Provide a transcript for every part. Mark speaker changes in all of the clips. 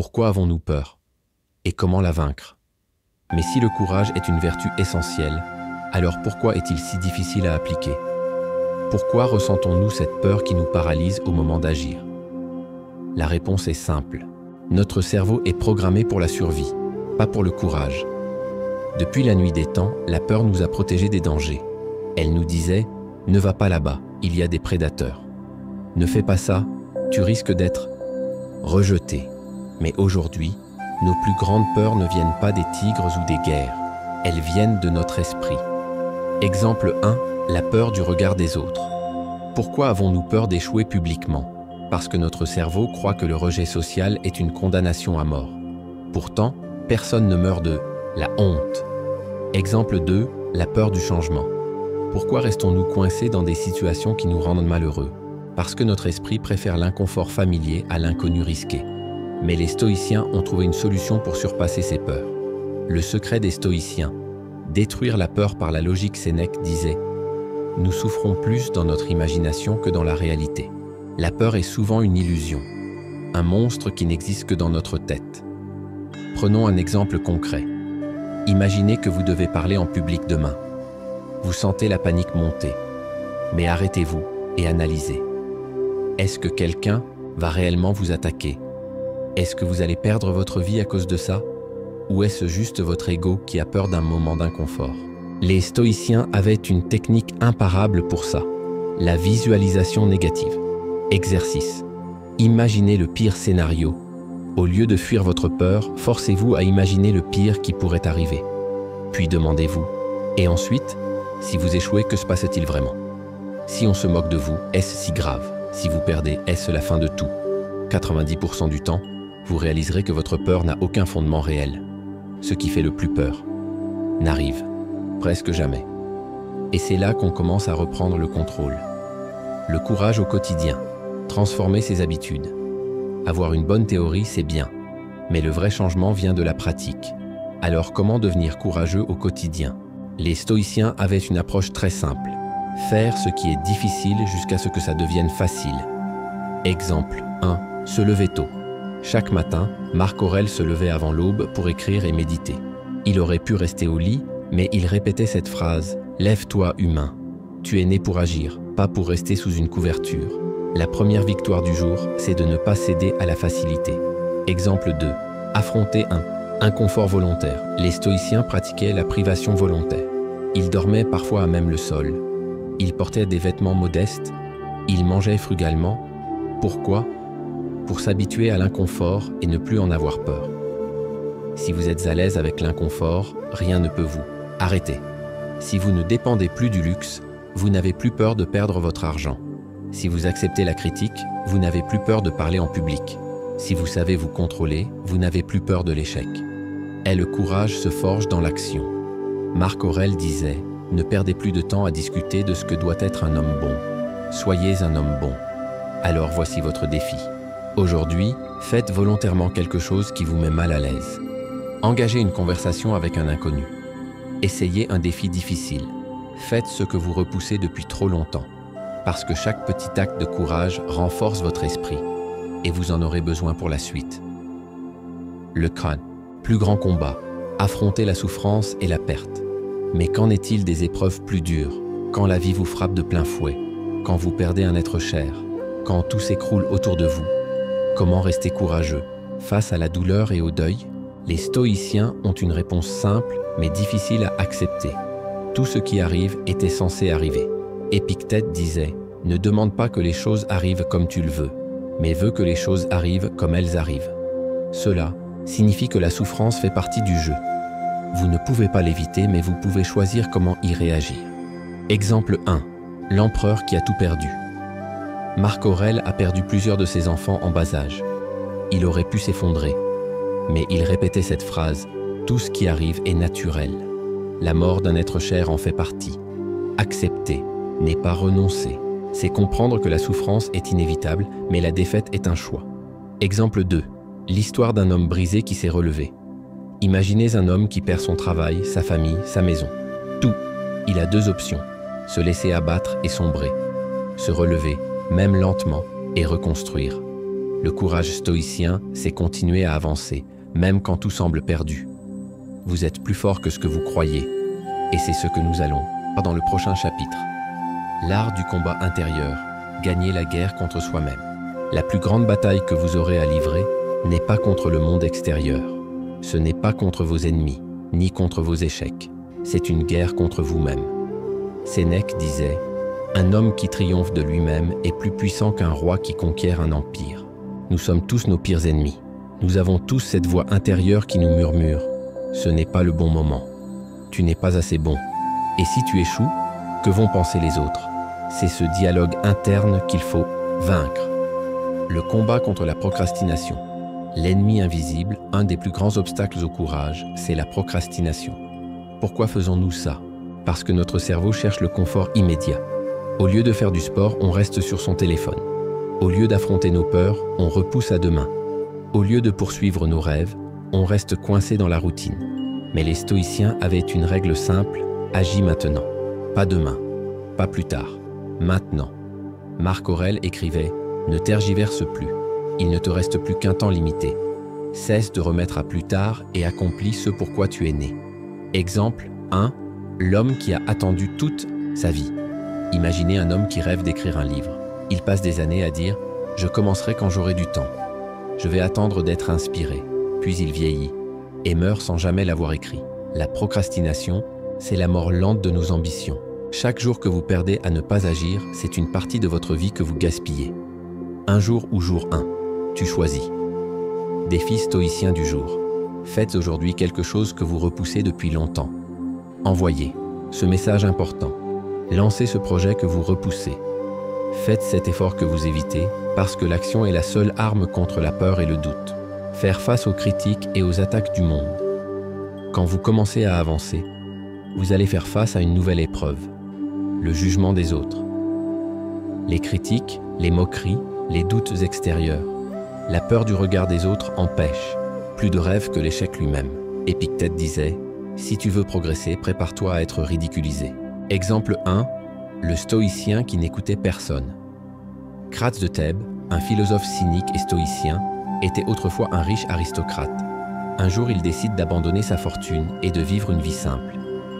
Speaker 1: Pourquoi avons-nous peur? Et comment la vaincre? Mais si le courage est une vertu essentielle, alors pourquoi est-il si difficile à appliquer? Pourquoi ressentons-nous cette peur qui nous paralyse au moment d'agir? La réponse est simple. Notre cerveau est programmé pour la survie, pas pour le courage. Depuis la nuit des temps, la peur nous a protégés des dangers. Elle nous disait « Ne va pas là-bas, il y a des prédateurs. Ne fais pas ça, tu risques d'être rejeté. » Mais aujourd'hui, nos plus grandes peurs ne viennent pas des tigres ou des guerres. Elles viennent de notre esprit. Exemple 1, la peur du regard des autres. Pourquoi avons-nous peur d'échouer publiquement? Parce que notre cerveau croit que le rejet social est une condamnation à mort. Pourtant, personne ne meurt de la honte. Exemple 2, la peur du changement. Pourquoi restons-nous coincés dans des situations qui nous rendent malheureux? Parce que notre esprit préfère l'inconfort familier à l'inconnu risqué. Mais les stoïciens ont trouvé une solution pour surpasser ces peurs. Le secret des stoïciens, détruire la peur par la logique. Sénèque disait « Nous souffrons plus dans notre imagination que dans la réalité. La peur est souvent une illusion, un monstre qui n'existe que dans notre tête. » Prenons un exemple concret. Imaginez que vous devez parler en public demain. Vous sentez la panique monter. Mais arrêtez-vous et analysez. Est-ce que quelqu'un va réellement vous attaquer? Est-ce que vous allez perdre votre vie à cause de ça? Ou est-ce juste votre ego qui a peur d'un moment d'inconfort? Les stoïciens avaient une technique imparable pour ça, la visualisation négative. Exercice. Imaginez le pire scénario. Au lieu de fuir votre peur, forcez-vous à imaginer le pire qui pourrait arriver. Puis demandez-vous, et ensuite, si vous échouez, que se passe-t-il vraiment? Si on se moque de vous, est-ce si grave? Si vous perdez, est-ce la fin de tout? 90% du temps, vous réaliserez que votre peur n'a aucun fondement réel. Ce qui fait le plus peur n'arrive presque jamais. Et c'est là qu'on commence à reprendre le contrôle. Le courage au quotidien, transformer ses habitudes. Avoir une bonne théorie, c'est bien, mais le vrai changement vient de la pratique. Alors comment devenir courageux au quotidien? Les stoïciens avaient une approche très simple. Faire ce qui est difficile jusqu'à ce que ça devienne facile. Exemple 1. Se lever tôt. Chaque matin, Marc Aurèle se levait avant l'aube pour écrire et méditer. Il aurait pu rester au lit, mais il répétait cette phrase « Lève-toi, humain. Tu es né pour agir, pas pour rester sous une couverture. » La première victoire du jour, c'est de ne pas céder à la facilité. Exemple 2. Affronter un inconfort volontaire. Les stoïciens pratiquaient la privation volontaire. Ils dormaient parfois à même le sol. Ils portaient des vêtements modestes. Ils mangeaient frugalement. Pourquoi? Pour s'habituer à l'inconfort et ne plus en avoir peur. Si vous êtes à l'aise avec l'inconfort, rien ne peut vous arrêter. Si vous ne dépendez plus du luxe, vous n'avez plus peur de perdre votre argent. Si vous acceptez la critique, vous n'avez plus peur de parler en public. Si vous savez vous contrôler, vous n'avez plus peur de l'échec. Et le courage se forge dans l'action. Marc Aurèle disait « Ne perdez plus de temps à discuter de ce que doit être un homme bon. Soyez un homme bon. » Alors voici votre défi. Aujourd'hui, faites volontairement quelque chose qui vous met mal à l'aise. Engagez une conversation avec un inconnu. Essayez un défi difficile. Faites ce que vous repoussez depuis trop longtemps. Parce que chaque petit acte de courage renforce votre esprit et vous en aurez besoin pour la suite. Le crâne. Plus grand combat. Affronter la souffrance et la perte. Mais qu'en est-il des épreuves plus dures? Quand la vie vous frappe de plein fouet? Quand vous perdez un être cher? Quand tout s'écroule autour de vous? Comment rester courageux? Face à la douleur et au deuil, les stoïciens ont une réponse simple mais difficile à accepter. Tout ce qui arrive était censé arriver. Épictète disait « Ne demande pas que les choses arrivent comme tu le veux, mais veux que les choses arrivent comme elles arrivent. » Cela signifie que la souffrance fait partie du jeu. Vous ne pouvez pas l'éviter, mais vous pouvez choisir comment y réagir. Exemple 1. L'empereur qui a tout perdu. Marc Aurèle a perdu plusieurs de ses enfants en bas âge. Il aurait pu s'effondrer, mais il répétait cette phrase « Tout ce qui arrive est naturel. La mort d'un être cher en fait partie. Accepter n'est pas renoncer. C'est comprendre que la souffrance est inévitable, mais la défaite est un choix. » Exemple 2. L'histoire d'un homme brisé qui s'est relevé. Imaginez un homme qui perd son travail, sa famille, sa maison. Tout. Il a deux options. Se laisser abattre et sombrer. Se relever, même lentement, et reconstruire. Le courage stoïcien, c'est continuer à avancer, même quand tout semble perdu. Vous êtes plus fort que ce que vous croyez, et c'est ce que nous allons voir dans le prochain chapitre. L'art du combat intérieur, gagner la guerre contre soi-même. La plus grande bataille que vous aurez à livrer n'est pas contre le monde extérieur. Ce n'est pas contre vos ennemis, ni contre vos échecs. C'est une guerre contre vous-même. Sénèque disait « Un homme qui triomphe de lui-même est plus puissant qu'un roi qui conquiert un empire. » Nous sommes tous nos pires ennemis. Nous avons tous cette voix intérieure qui nous murmure « Ce n'est pas le bon moment. Tu n'es pas assez bon. Et si tu échoues, que vont penser les autres ?» C'est ce dialogue interne qu'il faut vaincre. Le combat contre la procrastination. L'ennemi invisible, un des plus grands obstacles au courage, c'est la procrastination. Pourquoi faisons-nous ça? Parce que notre cerveau cherche le confort immédiat. Au lieu de faire du sport, on reste sur son téléphone. Au lieu d'affronter nos peurs, on repousse à demain. Au lieu de poursuivre nos rêves, on reste coincé dans la routine. Mais les stoïciens avaient une règle simple, agis maintenant. Pas demain, pas plus tard, maintenant. Marc Aurèle écrivait « Ne tergiverse plus, il ne te reste plus qu'un temps limité. Cesse de remettre à plus tard et accomplis ce pourquoi tu es né. » Exemple 1. L'homme qui a attendu toute sa vie. Imaginez un homme qui rêve d'écrire un livre. Il passe des années à dire « Je commencerai quand j'aurai du temps. Je vais attendre d'être inspiré. » Puis il vieillit et meurt sans jamais l'avoir écrit. La procrastination, c'est la mort lente de nos ambitions. Chaque jour que vous perdez à ne pas agir, c'est une partie de votre vie que vous gaspillez. Un jour ou jour 1, tu choisis. Défi stoïcien du jour. Faites aujourd'hui quelque chose que vous repoussez depuis longtemps. Envoyez ce message important. Lancez ce projet que vous repoussez. Faites cet effort que vous évitez, parce que l'action est la seule arme contre la peur et le doute. Faire face aux critiques et aux attaques du monde. Quand vous commencez à avancer, vous allez faire face à une nouvelle épreuve, le jugement des autres. Les critiques, les moqueries, les doutes extérieurs, la peur du regard des autres empêchent. Plus de rêve que l'échec lui-même. Épictète disait « Si tu veux progresser, prépare-toi à être ridiculisé. » Exemple 1. Le stoïcien qui n'écoutait personne. Cratès de Thèbes, un philosophe cynique et stoïcien, était autrefois un riche aristocrate. Un jour, il décide d'abandonner sa fortune et de vivre une vie simple.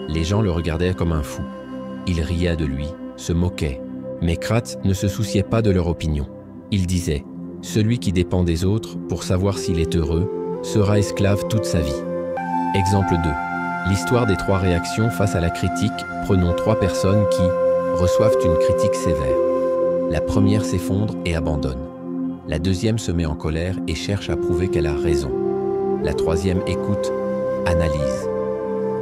Speaker 1: Les gens le regardaient comme un fou. Ils riaient de lui, se moquaient. Mais Cratès ne se souciait pas de leur opinion. Il disait « Celui qui dépend des autres pour savoir s'il est heureux sera esclave toute sa vie. » Exemple 2. L'histoire des 3 réactions face à la critique. Prenons 3 personnes qui reçoivent une critique sévère. La première s'effondre et abandonne. La deuxième se met en colère et cherche à prouver qu'elle a raison. La troisième écoute, analyse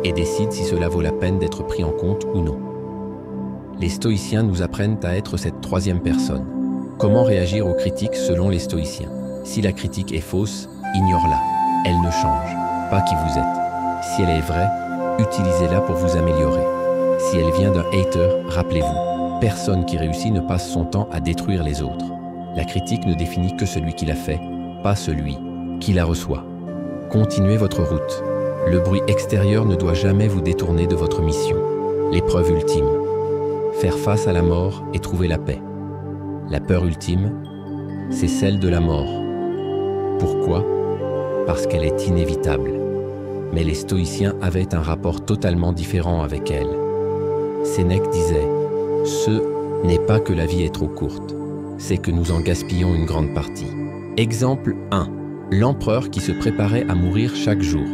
Speaker 1: et décide si cela vaut la peine d'être pris en compte ou non. Les stoïciens nous apprennent à être cette troisième personne. Comment réagir aux critiques selon les stoïciens? Si la critique est fausse, ignore-la. Elle ne change pas qui vous êtes. Si elle est vraie, utilisez-la pour vous améliorer. Si elle vient d'un hater, rappelez-vous, personne qui réussit ne passe son temps à détruire les autres. La critique ne définit que celui qui la fait, pas celui qui la reçoit. Continuez votre route. Le bruit extérieur ne doit jamais vous détourner de votre mission. L'épreuve ultime. Faire face à la mort et trouver la paix. La peur ultime, c'est celle de la mort. Pourquoi? Parce qu'elle est inévitable. Mais les stoïciens avaient un rapport totalement différent avec elle. Sénèque disait « Ce n'est pas que la vie est trop courte, c'est que nous en gaspillons une grande partie. » Exemple 1. L'empereur qui se préparait à mourir chaque jour.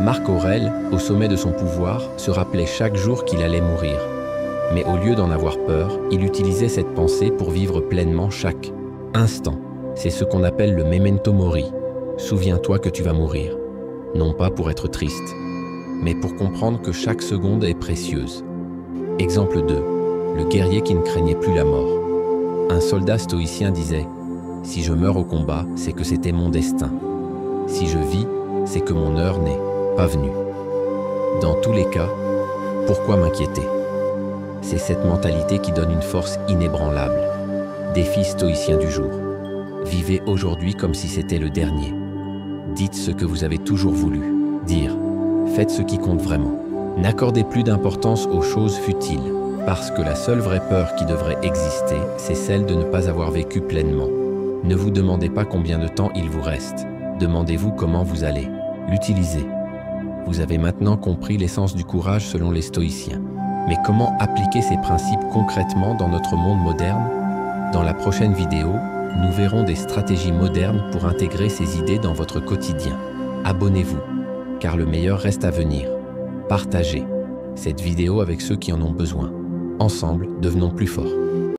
Speaker 1: Marc Aurèle, au sommet de son pouvoir, se rappelait chaque jour qu'il allait mourir. Mais au lieu d'en avoir peur, il utilisait cette pensée pour vivre pleinement chaque instant. C'est ce qu'on appelle le memento mori. Souviens-toi que tu vas mourir. Non pas pour être triste, mais pour comprendre que chaque seconde est précieuse. Exemple 2. Le guerrier qui ne craignait plus la mort. Un soldat stoïcien disait « Si je meurs au combat, c'est que c'était mon destin. Si je vis, c'est que mon heure n'est pas venue. » Dans tous les cas, pourquoi m'inquiéter? C'est cette mentalité qui donne une force inébranlable. Défi stoïcien du jour. Vivez aujourd'hui comme si c'était le dernier. Dites ce que vous avez toujours voulu dire. Faites ce qui compte vraiment. N'accordez plus d'importance aux choses futiles, parce que la seule vraie peur qui devrait exister, c'est celle de ne pas avoir vécu pleinement. Ne vous demandez pas combien de temps il vous reste. Demandez-vous comment vous allez l'utiliser. Vous avez maintenant compris l'essence du courage selon les stoïciens. Mais comment appliquer ces principes concrètement dans notre monde moderne? Dans la prochaine vidéo, nous verrons des stratégies modernes pour intégrer ces idées dans votre quotidien. Abonnez-vous, car le meilleur reste à venir. Partagez cette vidéo avec ceux qui en ont besoin. Ensemble, devenons plus forts.